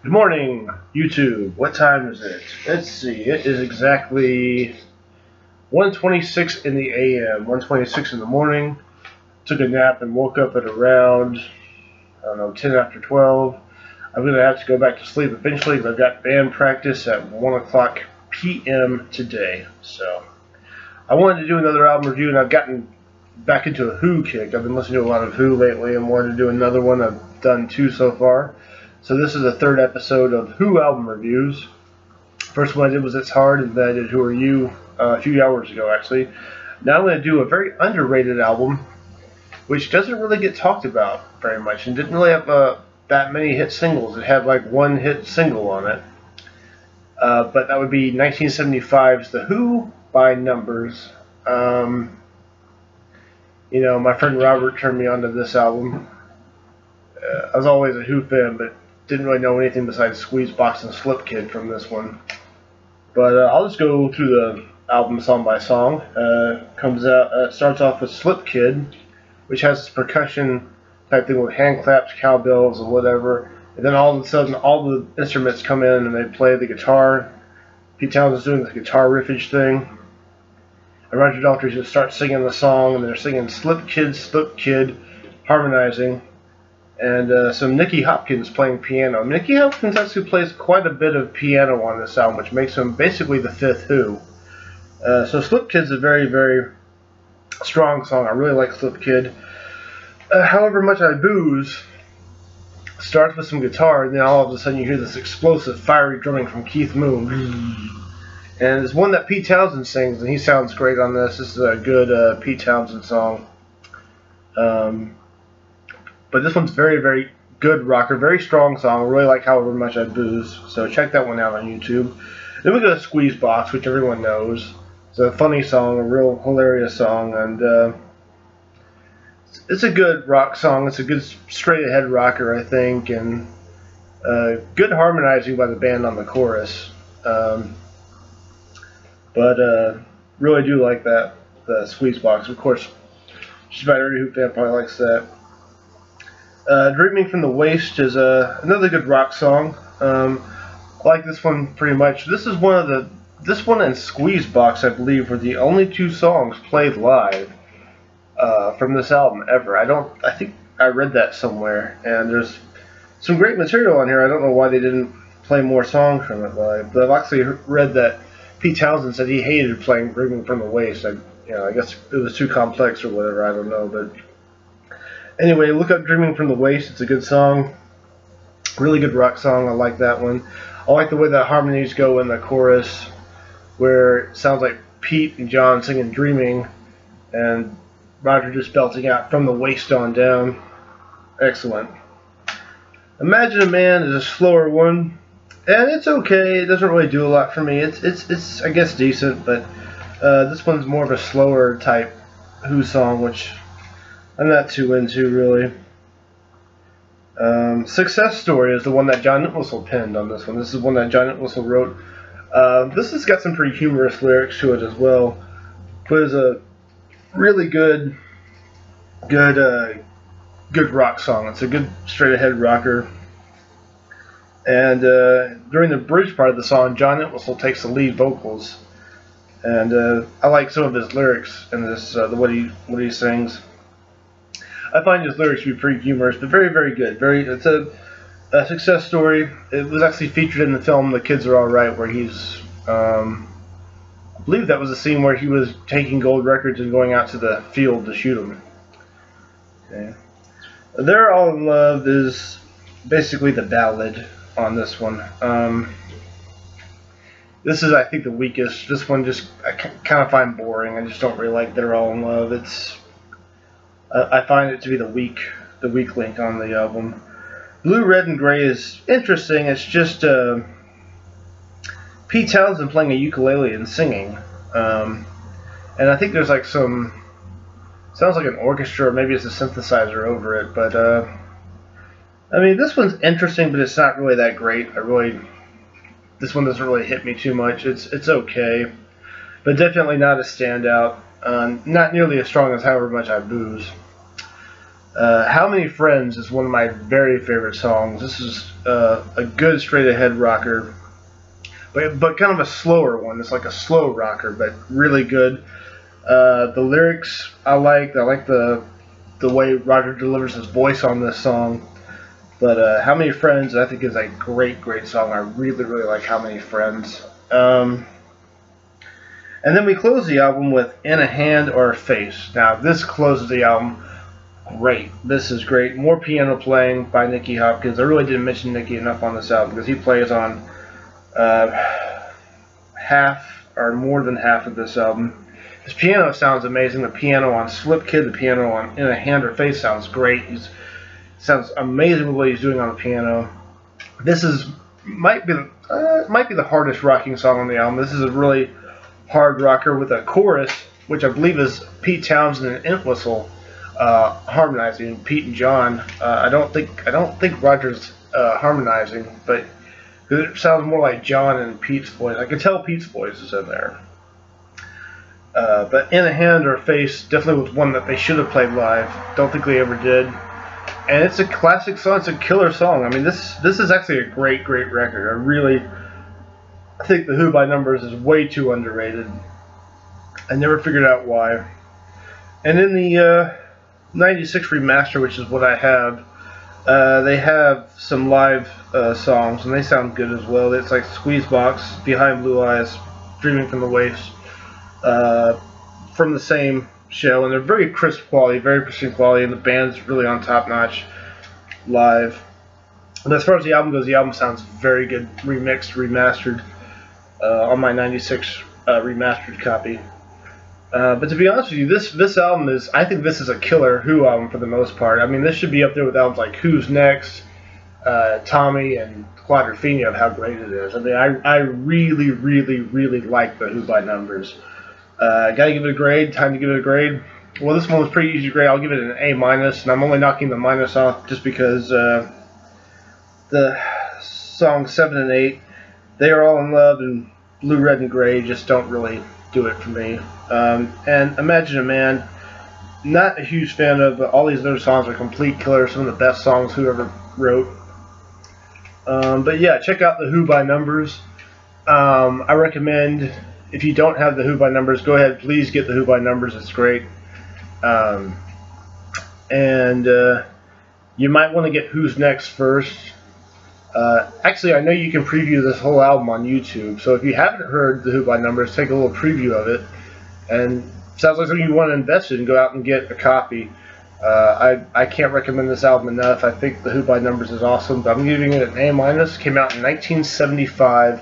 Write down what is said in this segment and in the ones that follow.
Good morning, YouTube. What time is it? Let's see. It is exactly 1:26 in the AM. 1:26 in the morning. Took a nap and woke up at around, I don't know, 10 after 12. I'm going to have to go back to sleep eventually because I've got band practice at 1 o'clock p.m. today. So I wanted to do another album review, and I've gotten back into a Who kick. I've been listening to a lot of Who lately and wanted to do another one. I've done two so far. So this is the third episode of Who album reviews. First one I did was It's Hard, and then I did Who Are You a few hours ago, actually. Now I'm going to do a very underrated album, which doesn't really get talked about very much, and didn't really have that many hit singles. It had like one hit single on it. But that would be 1975's The Who by Numbers. My friend Robert turned me on to this album. I was always a Who fan, but didn't really know anything besides Squeezebox and Slip Kid from this one. But I'll just go through the album song by song. Starts off with Slip Kid, which has this percussion type thing with hand claps, cowbells, and whatever. And then all of a sudden, all the instruments come in and they play the guitar. Pete Townshend's doing the guitar riffage thing. And Roger Daltrey just starts singing the song, and they're singing Slip Kid, harmonizing. And some Nicky Hopkins playing piano. Nicky Hopkins actually plays quite a bit of piano on this album, which makes him basically the fifth Who. So Slip Kid's a very, very strong song. I really like Slip Kid. However Much I Booze starts with some guitar, and then all of a sudden you hear this explosive, fiery drumming from Keith Moon. And it's one that Pete Townshend sings, and he sounds great on this. This is a good Pete Townshend song. But this one's very, very good rocker, very strong song. I really like However Much I Booze, so check that one out on YouTube. Then we go to Squeezebox, which everyone knows. It's a funny song, a real hilarious song, and it's a good rock song. It's a good straight-ahead rocker, I think, and good harmonizing by the band on the chorus. Really do like that, the Squeezebox. Of course, just about every Who fan probably likes that. Dreaming from the Waste is another good rock song. I like this one pretty much. This one and Squeezebox, I believe, were the only two songs played live from this album ever. I think I read that somewhere, and there's some great material on here. I don't know why they didn't play more songs from it live, but I've actually read that Pete Townshend said he hated playing Dreaming from the Waste. I guess it was too complex or whatever. I don't know, but anyway, look up Dreaming from the Waste. It's a good song. Really good rock song. I like that one. I like the way the harmonies go in the chorus, where it sounds like Pete and John singing Dreaming, and Roger just belting out From the Waist on Down. Excellent. Imagine a Man is a slower one, and it's okay. It doesn't really do a lot for me. It's I guess decent, but this one's more of a slower type Who song, which I'm not too into, really. Success Story is the one that John Entwistle penned on this one. This is one that John Entwistle wrote. This has got some pretty humorous lyrics to it as well. But it's a really good rock song. It's a good straight-ahead rocker. And during the bridge part of the song, John Entwistle takes the lead vocals. And I like some of his lyrics in this, what he sings. I find his lyrics to be pretty humorous, but very, very good. It's a success story. It was actually featured in the film The Kids Are Alright, where he's, I believe that was the scene where he was taking gold records and going out to the field to shoot them. Okay. They're All in Love is basically the ballad on this one. This is, I think, the weakest. This one I kind of find boring. I just don't really like They're All in Love. I find it to be the weak link on the album. Blue, Red, and Gray is interesting. It's just Pete Townshend playing a ukulele and singing. And I think there's like sounds like an orchestra, or maybe it's a synthesizer over it. But I mean, this one's interesting, but it's not really that great. This one doesn't really hit me too much. It's okay, but definitely not a standout. Not nearly as strong as However Much I Booze. How Many Friends is one of my very favorite songs. This is a good straight ahead rocker, but kind of a slower one. It's like a slow rocker, but really good. The lyrics I like. I like the way Roger delivers his voice on this song. But How Many Friends, I think, is a great song. I really like How Many Friends. And then we close the album with In a Hand or a Face. Now, this closes the album great. This is great. More piano playing by Nicky Hopkins. I really didn't mention Nicky enough on this album because he plays on half or more than half of this album. His piano sounds amazing. The piano on Slip Kid, the piano on In a Hand or Face sounds great. Sounds amazing with what he's doing on the piano. This might be the hardest rocking song on the album. This is a really hard rocker with a chorus, which I believe is Pete Townsend and Entwistle harmonizing. Pete and John. I don't think Roger's harmonizing, but it sounds more like John and Pete's voice. I can tell Pete's voice is in there. But In a Hand or a Face definitely was one that they should have played live. Don't think they ever did. And it's a classic song. It's a killer song. I mean, this is actually a great record. I think The Who by Numbers is way too underrated. I never figured out why. And in the 96 remaster, which is what I have, they have some live songs, and they sound good as well. It's like Squeezebox, Behind Blue Eyes, Dreaming from the Waist, from the same show, and they're very crisp quality, very pristine quality, and the band's really on top notch live. And as far as the album goes, the album sounds very good, remixed, remastered on my 96 remastered copy. But to be honest with you, this album I think this is a killer Who album for the most part. I mean, this should be up there with albums like Who's Next, Tommy, and Quadrophenia of how great it is. I mean, I really like the Who by Numbers. Gotta give it a grade. Time to give it a grade. Well, this one was pretty easy to grade. I'll give it an A-, and I'm only knocking the minus off just because the songs 7 and 8, They Are All in Love and Blue, Red, and Gray just don't really do it for me. And Imagine a Man, not a huge fan of, but all these other songs are complete killers. Some of the best songs whoever wrote. But yeah, check out the Who by Numbers. I recommend, if you don't have the Who by Numbers, go ahead, please get the Who by Numbers. It's great. And you might want to get Who's Next first. Actually, I know you can preview this whole album on YouTube, so if you haven't heard the Who by Numbers, take a little preview of it. And sounds like something you want to invest in, go out and get a copy. I can't recommend this album enough. I think the Who by Numbers is awesome, but I'm giving it an A-. Came out in 1975.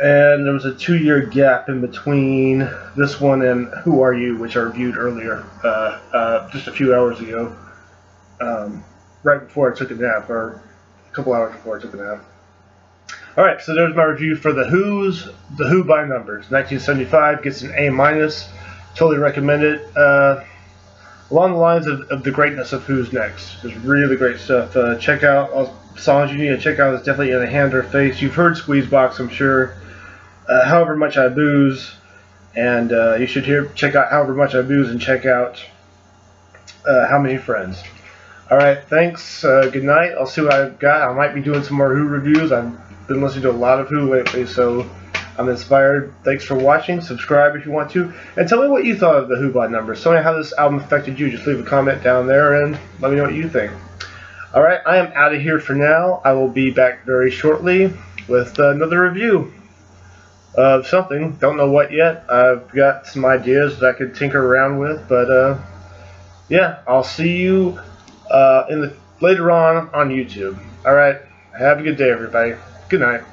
And there was a 2-year gap in between this one and Who Are You, which I reviewed earlier, just a few hours ago, right before I took a nap, or a couple hours before I took a nap. Alright, so there's my review for the Who by Numbers. 1975, gets an A-. Totally recommend it. Along the lines of the greatness of Who's Next. It's really great stuff. Check out all songs you need to check out. It's definitely In a Hand or Face. You've heard Squeezebox, I'm sure. However Much I Booze, and you should check out However Much I Booze and check out How Many Friends. Alright, thanks, good night. I'll see what I've got. I might be doing some more Who reviews. I've been listening to a lot of Who lately, so I'm inspired. Thanks for watching. Subscribe if you want to, and tell me what you thought of the Who by Numbers. Tell me how this album affected you. Just leave a comment down there and let me know what you think. Alright, I am out of here for now. I will be back very shortly with another review of something. Don't know what yet. I've got some ideas that I could tinker around with, but yeah, I'll see you later on YouTube. Alright, have a good day, everybody. Good night.